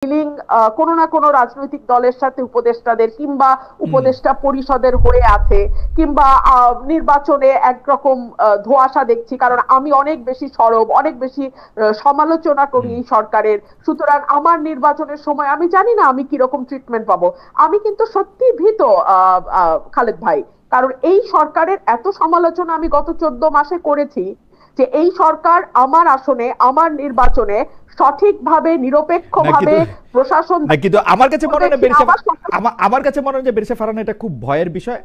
Dealing কোনো না কোনো রাজনৈতিক দলের সাথে উপদেষ্টাদের কিংবা উপদেষ্টা পরিষদের হয়ে আছে, কিংবা নির্বাচনে একরকম ধোঁয়াশা দেখছি, কারণ আমি অনেক বেশি সরব, অনেক বেশি সমালোচনা করি এই সরকারের। সুতরাং আমার নির্বাচনের সময় আমি জানি না আমি কিরকম ট্রিটমেন্ট পাবো। আমি কিন্তু সত্যি ভীত খালেদ ভাই, কারণ এই সরকারের এত সমালোচনা আমি গত 14 মাসে করেছি যে এই সরকার আমার আসনে, আমার নির্বাচনে সঠিকভাবে না নিরপেক্ষভাবে কিন্তু প্রশাসন না কিন্তু আমার কাছে মনে হয় না বেরিসা আমার সরকার। আমার কাছে মনে হয় যে বেরিসা ফারহানা এটা খুব ভয়ের বিষয়।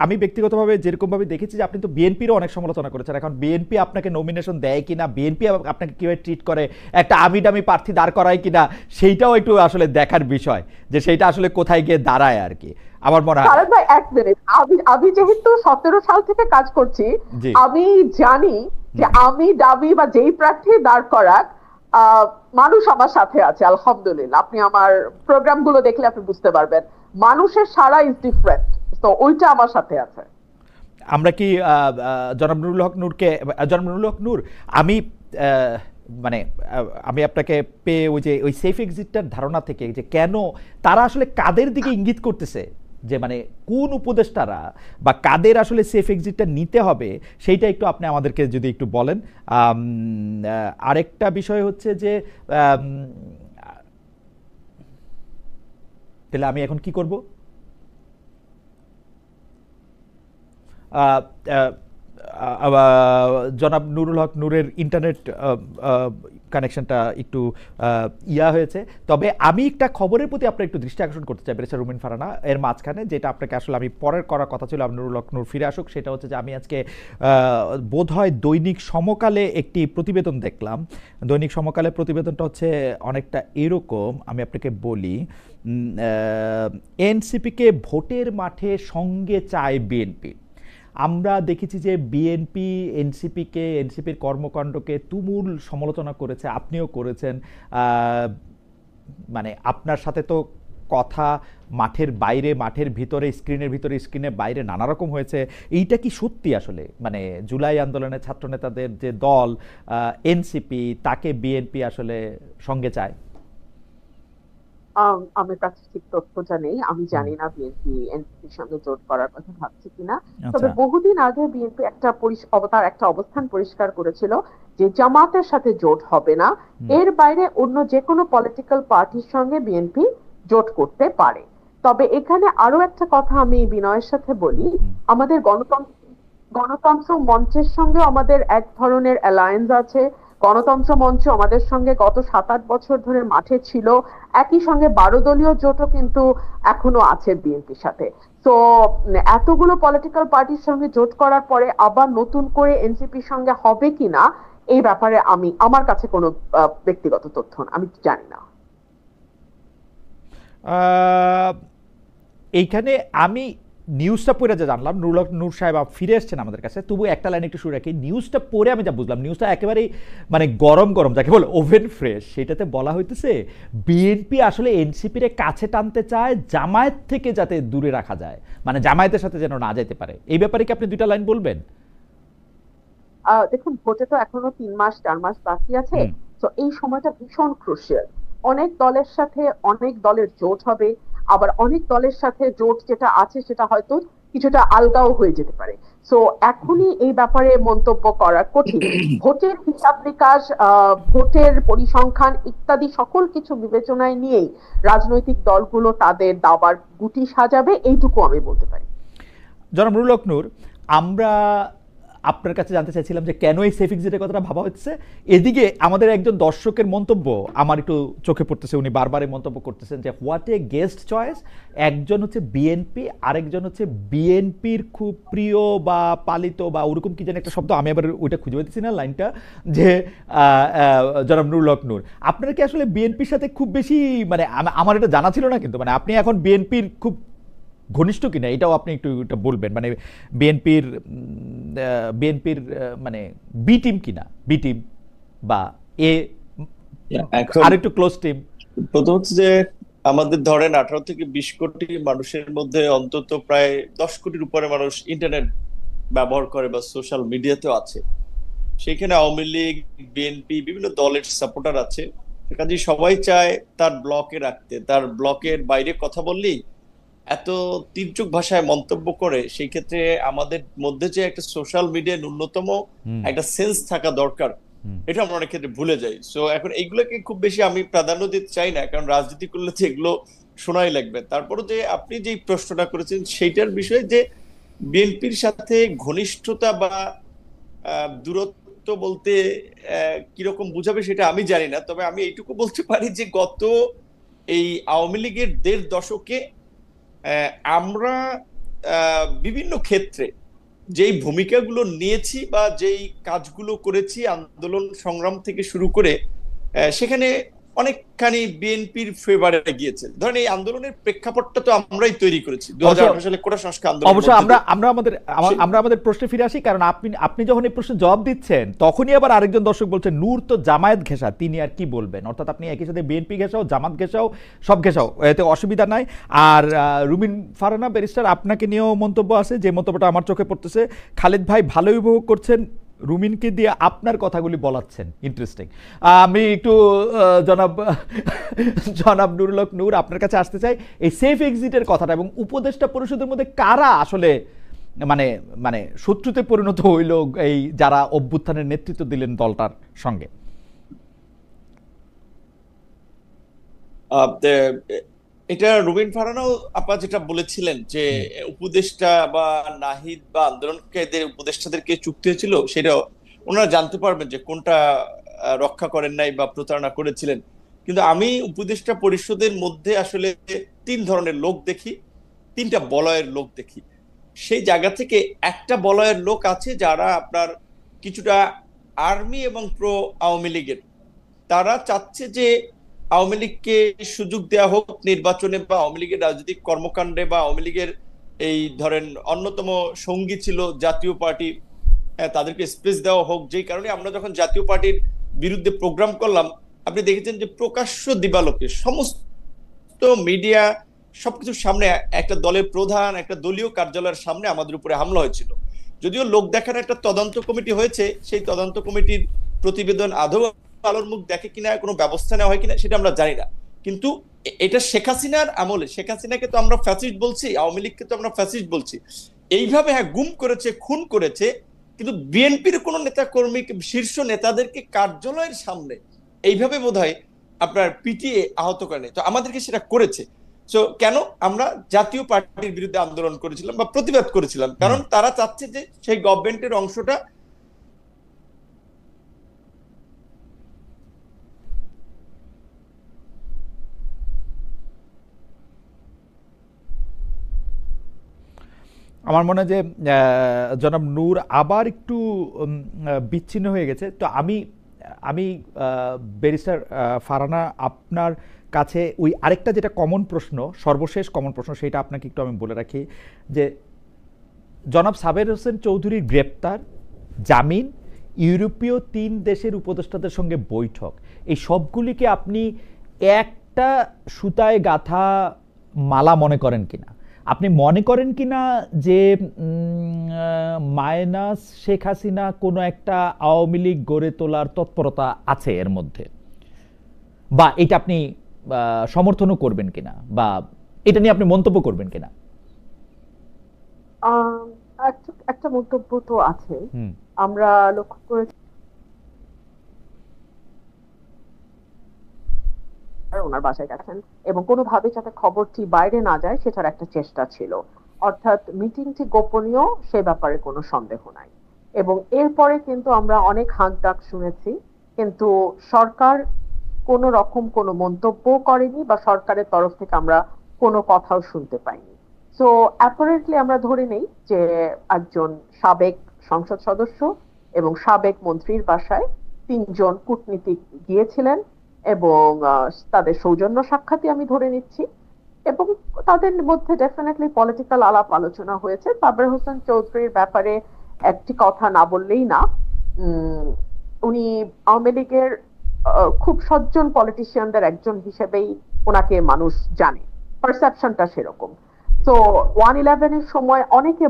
আমি ব্যক্তিগতভাবে যেরকম ভাবে দেখেছি যে আপনি তো বিএনপিরও অনেক সমালোচনা করেছেন, এখন বিএনপি আপনাকে নমিনেশন দেয় কিনা, বিএনপি আপনাকে কিভাবে ট্রিট করে, একটা আমি ডামি প্রার্থী দাঁড় করায় কিনা, সেইটাও একটু আসলে দেখার বিষয় যে সেইটা আসলে কোথায় গিয়ে দাঁড়ায় আর কি। আমার মনে হয়। ভাই, 1 মিনিট, আমি যেহেতু 17 সাল থেকে কাজ করছি, জি। আমি জানি যে আমি দাবি বা যেই প্রার্থী দাঁড় করাক, মানুষ আমার সাথে আছে আলহামদুলিল্লাহ। আপনি আমার প্রোগ্রাম গুলো দেখলে আপনি বুঝতে পারবেন মানুষের সারা ইজ ডিফারেন্ট, তো ওইটা আমার সাথে আছে। আমরা কি জনাব নুরুল হক নূরকে, জনাব নুরুল হক নূর, আমি আহ, মানে আমি আপনাকে পেয়ে ওই যে ওই সেফ এক্সিটটার ধারণা থেকে যে কেন তারা আসলে কাদের দিকে ইঙ্গিত করতেছে, যে মানে কোন উপদেষ্টারা বা কাদের আসলে সেফ এক্সিটটা নিতে হবে, সেইটা একটু আপনি আমাদেরকে যদি একটু বলেন। আরেকটা বিষয় হচ্ছে যে আম, তাহলে আমি এখন কি করব? আহ, আহ, জনাব নুরুল হক নূরের ইন্টারনেট কানেকশনটা একটু ইয়া হয়েছে। তবে আমি একটা খবরের প্রতি আপনার একটু দৃষ্টি আকর্ষণ করতে চাই বেরেসা রুমিন ফারানা এর মাঝখানে, যেটা আপনাকে আসলে আমি পরের করার কথা ছিল, নুরুল হক নূর ফিরে আসুক। সেটা হচ্ছে যে আমি আজকে বোধ হয় দৈনিক সমকালে একটি প্রতিবেদন দেখলাম। দৈনিক সমকালে প্রতিবেদনটা হচ্ছে অনেকটা এরকম, আমি আপনাকে বলি। এনসিপিকে ভোটের মাঠে সঙ্গে চায় বিএনপি। আমরা দেখেছি যে বিএনপি এনসিপিকে, এনসিপির কর্মকাণ্ডকে তুমুল সমালোচনা করেছে, আপনিও করেছেন। মানে আপনার সাথে তো কথা মাঠের বাইরে, মাঠের ভিতরে, স্ক্রিনের ভিতরে, স্ক্রিনের বাইরে নানা রকম হয়েছে। এইটা কি সত্যি আসলে, মানে জুলাই আন্দোলনের ছাত্র নেতাদের যে দল এনসিপি, তাকে বিএনপি আসলে সঙ্গে চায়? আমার কাছে ঠিক তথ্যটা নেই, আমি জানি না বিএনপি এনসিপির সঙ্গে জোট করার কথা ভাবছে কিনা। তবে আচ্ছা। বহুদিন আগে বিএনপি তার একটা অবস্থান পরিষ্কার করেছিল যে জামাতের সাথে জোট হবে না, এর বাইরে অন্য যে কোনো পলিটিক্যাল পার্টির সঙ্গে বিএনপি জোট করতে পারে। তবে এখানে আরো একটা কথা আমি বিনয়ের সাথে বলি, আমাদের গণতন্ত্র মঞ্চের সঙ্গে আমাদের এক ধরনের অ্যালায়েন্স আছে। গণতন্ত্র মঞ্চ আমাদের সঙ্গে গত 7-8 বছর ধরে মাঠে ছিল, একই সঙ্গে 12 দলীয় জোটও কিন্তু এখনো আছে বিএনপির সাথে। তো এতগুলো পলিটিক্যাল পার্টির সঙ্গে জোট করার পরে আবার নতুন করে এনসিপির সঙ্গে হবে কিনা, এই ব্যাপারে আমার কাছে কোনো ব্যক্তিগত তথ্য আমি জানি না। আহ, এইখানে আমি নিউজটা পড়ে যা জানলাম, নূর সাহেব ফিরে এসছেন আমাদের কাছে, তবু একটা লাইন একটু শুরু রাখি। নিউজটা পড়ে আমি যা বুঝলাম, নিউজটা একেবারেই মানে গরম গরম, যাকে বলে ওভেন ফ্রেশ। সেটাতে বলা হইতেছে বিএনপি আসলে এনসিপির কাছে টানতে চায়, জামায়াত থেকে যাতে দূরে রাখা যায়, মানে জামায়াতের সাথে যেন না যেতে পারে। এই ব্যাপারে কি আপনি দুইটা লাইন বলবেন? দেখুন, ভোটে তো এখনো 3-4 মাস বাকি আছে। হুম। তো এই সময়টা ভীষণ ক্রুশিয়াল। অনেক দলের সাথে অনেক দলের জোট হবে, আবার অনেক দলের সাথে জোট যেটা আছে সেটা হয়তো কিছুটা আলগাও হয়ে যেতে পারে। তো এখনই এই ব্যাপারে মন্তব্য করা কঠিন। ভোটের হিসাব নিকাশ, ভোটের পরিসংখ্যান ইত্যাদি সকল কিছু বিবেচনায় নিয়েই রাজনৈতিক দলগুলো তাদের দাবার গুটি সাজাবে, এইটুকু আমি বলতে পারি। জনাব নুরুল হক নূর, আমরা আপনার কাছে জানতে চাইছিলাম যে কেন এই সেফ এক্সিটের কথাটা ভাবা হচ্ছে। এদিকে আমাদের একজন দর্শকের মন্তব্য আমার একটু চোখে পড়তেছে, উনি বারবার এই মন্তব্য করতেছেন যে হোয়াট এ গেস্ট চয়েস। একজন হচ্ছে বিএনপি, আরেকজন হচ্ছে বিএনপির খুব প্রিয় বা পালিত বা ওরকম কি যেন একটা শব্দ, আমি আবার ওইটা খুঁজে পাইতেছি না লাইনটা, যে জনাব নুরুল হক নূর, আপনারা কি আসলে বিএনপির সাথে খুব বেশি, মানে আমার এটা জানা ছিল না কিন্তু, মানে আপনি এখন বিএনপির খুব ঘনিষ্ঠ কিনা এটাও আপনি একটু এটা বলবেন, মানে বিএনপির বিএনপির মানে বি টিম কিনা, বি টিম বা এ এখন আরেকটু ক্লোজ টিম। প্রথম হচ্ছে যে আমাদের ধরেন 18 থেকে 20 কোটি মানুষের মধ্যে অন্তত প্রায় 10 কোটির উপরে মানুষ ইন্টারনেট ব্যবহার করে বা সোশ্যাল মিডিয়াতেও আছে। সেখানে আওয়ামী লীগ, বিএনপি, বিভিন্ন দলের সাপোর্টার আছে। কাজে সবাই চায় তার ব্লকে রাখতে, তার ব্লকের বাইরে কথা বললেই এত তীর্যক ভাষায় মন্তব্য করে। সেই ক্ষেত্রে আমাদের মধ্যে যে একটা সোশ্যাল মিডিয়ার ন্যূনতম একটা সেন্স থাকা দরকার, এটা আমরা অনেক ক্ষেত্রে ভুলে যাই। সো এখন এইগুলোকে খুব বেশি আমি প্রাধান্য দিতে চাই না, কারণ রাজনীতি করলে তো এগুলো শোনাই লাগবে। তারপরে যে আপনি যে প্রশ্নটা করেছেন সেইটার বিষয়ে, যে বিএনপির সাথে ঘনিষ্ঠতা বা দূরত্ব বলতে কিরকম বুঝাবে সেটা আমি জানি না। তবে আমি এইটুকু বলতে পারি যে গত এই আওয়ামী লীগের ১.৫ দশকে আমরা বিভিন্ন ক্ষেত্রে যেই ভূমিকাগুলো নিয়েছি বা যেই কাজগুলো করেছি আন্দোলন সংগ্রাম থেকে শুরু করে, সেখানে অনেকখানি বিএনপির ফেভারে গিয়েছে। ধরেন এই আন্দোলনের প্রেক্ষাপটটা তো আমরাই তৈরি করেছি ২০১৮ সালে কোটা সংস্কার আন্দোলন। অবশ্য আমরা আমাদের প্রশ্নে ফিরে আসি, কারণ আপনি যখন এই প্রশ্নের জবাব দিচ্ছেন তখনই আবার আরেকজন দর্শক বলছেন নূর তো জামায়াত ঘেঁষা, তিনি আর কি বলবেন। অর্থাৎ আপনি একই সাথে বিএনপি ঘেঁষাও, জামাত ঘেঁষাও, সব ঘেঁষাও, এতে অসুবিধা নাই। আর রুমিন ফারহানা ব্যারিস্টার, আপনাকে নিয়েও মন্তব্য আছে, যে মন্তব্যটা আমার চোখে পড়তেছে। খালেদ ভাই ভালোই উপভোগ করছেন, রুমিনকে দিয়ে আপনার কথাগুলি বলাচ্ছেন, ইন্টারেস্টিং। আমি একটু জনাব নুরুল হক নূর, আপনার কাছে আসতে চাই এই সেফ এক্সিটের কথাটা, এবং উপদেষ্টা পরিষদের মধ্যে কারা আসলে মানে মানে শত্রুতে পরিণত হইল এই যারা অভ্যুত্থানের নেতৃত্ব দিলেন দলটার সঙ্গে। এটা রুবিন ফারহানাও আপা যেটা বলেছিলেন যে উপদেষ্টা বা নাহিদ বা আন্দোলনকারীদের উপদেষ্টাদেরকে চুক্তি হয়েছিল, সেটা ওনারা জানতে পারবেন যে কোনটা রক্ষা করেন নাই বা প্রতারণা করেছিলেন। কিন্তু আমি উপদেষ্টা পরিষদের মধ্যে আসলে ৩ ধরনের লোক দেখি, ৩টা বলয়ের লোক দেখি। সেই জায়গা থেকে একটা বলয়ের লোক আছে যারা আপনার কিছুটা আর্মি এবং প্রো আওয়ামী লীগের। তারা চাচ্ছে যে আওয়ামী লীগকে সুযোগ দেওয়া হোক নির্বাচনে বা আওয়ামী লীগের রাজনৈতিক কর্মকাণ্ডে, বা আওয়ামী লীগের এই ধরেন অন্যতম সঙ্গী ছিল জাতীয় পার্টি, তাদেরকে স্পেস দেওয়া হোক। যেই কারণে আমরা যখন জাতীয় পার্টির বিরুদ্ধে প্রোগ্রাম করলাম, আপনি দেখেছেন যে প্রকাশ্য দিবালোকে সমস্ত মিডিয়া সবকিছুর সামনে একটা দলের প্রধান একটা দলীয় কার্যালয়ের সামনে আমাদের উপরে হামলা হয়েছিল। যদিও লোক দেখার একটা তদন্ত কমিটি হয়েছে, সেই তদন্ত কমিটির প্রতিবেদন আদৌ আলোর মুখ দেখে কিনা, কোনো ব্যবস্থা নেওয়া হয় কিনা সেটা আমরা জানি না। কিন্তু এটা শেখ হাসিনার আমলে, শেখ হাসিনাকে তো আমরা ফ্যাসিস্ট বলছি, আওয়ামী লীগকে তো আমরা ফ্যাসিস্ট বলছি। এইভাবে হ্যাঁ গুম করেছে, খুন করেছে, কিন্তু বিএনপির কোন নেতা কর্মী, শীর্ষ নেতাদেরকে কার্যালয়ের সামনে এইভাবে বোধহয় আপনার পিটিয়ে আহত করেনি। তো আমাদেরকে সেটা করেছে। সো কেন আমরা জাতীয় পার্টির বিরুদ্ধে আন্দোলন করেছিলাম বা প্রতিবাদ করেছিলাম, কারণ তারা চাচ্ছে যে সেই গভর্নমেন্টের অংশটা আমার মনে হয় যে জনাব নূর আবার একটু বিচ্ছিন্ন হয়ে গেছে। তো আমি ব্যারিস্টার ফারহানা আপনার কাছে ওই আরেকটা যেটা কমন প্রশ্ন, সর্বশেষ কমন প্রশ্ন, সেটা আপনাকে একটু আমি বলে রাখি যে জনাব সাবের হোসেন চৌধুরীর গ্রেপ্তার, জামিন, ইউরোপীয় ৩ দেশের উপদেষ্টাদের সঙ্গে বৈঠক, এই সবগুলিকে আপনি একটা সুতায় গাঁথা মালা মনে করেন কিনা? আপনি মনে করেন কিনা যে মাইনাস শেখ হাসিনা কোনো একটা আওয়ামী লীগ গড়ে তোলার তৎপরতা আছে এর মধ্যে, বা এটা আপনি সমর্থনও করবেন কিনা, বা এটা নিয়ে আপনি মন্তব্য করবেন কিনা? একটা মন্তব্য তো আছে। আমরা লক্ষ্য করেছি ওনার বাসায় গেছেন এবং কোনোভাবে যাতে খবরটি বাইরে না যায় সেটার একটা চেষ্টা ছিল। অর্থাৎ মিটিংটি গোপনীয়, সে ব্যাপারে কোনো সন্দেহ নাই। এবং এরপরে কিন্তু আমরা অনেক হাঁক ডাক শুনেছি, কিন্তু সরকার কোনো রকম কোনো মন্তব্য করেনি বা সরকারের তরফ থেকে আমরা কোনো কথাও শুনতে পাইনি। সো অ্যাপারেন্টলি আমরা ধরে নেই যে একজন সাবেক সংসদ সদস্য এবং সাবেক মন্ত্রীর বাসায় ৩ জন কূটনীতিক গিয়েছিলেন এবং তাদের সৌজন্য সাক্ষাৎই আমি ধরে নিচ্ছি, এবং তাদের মধ্যে ডেফিনেটলি পলিটিক্যাল আলাপ আলোচনা হয়েছে। সাবের হোসেন চৌধুরীর ব্যাপারে একটি কথা না বললেই না, উনি আওয়ামী লীগের খুব সজ্জন পলিটিশিয়ানদের একজন হিসেবেই ওনাকে মানুষ জানে, পারসেপশনটা সেরকম। তো 1/11 এর সময় অনেকে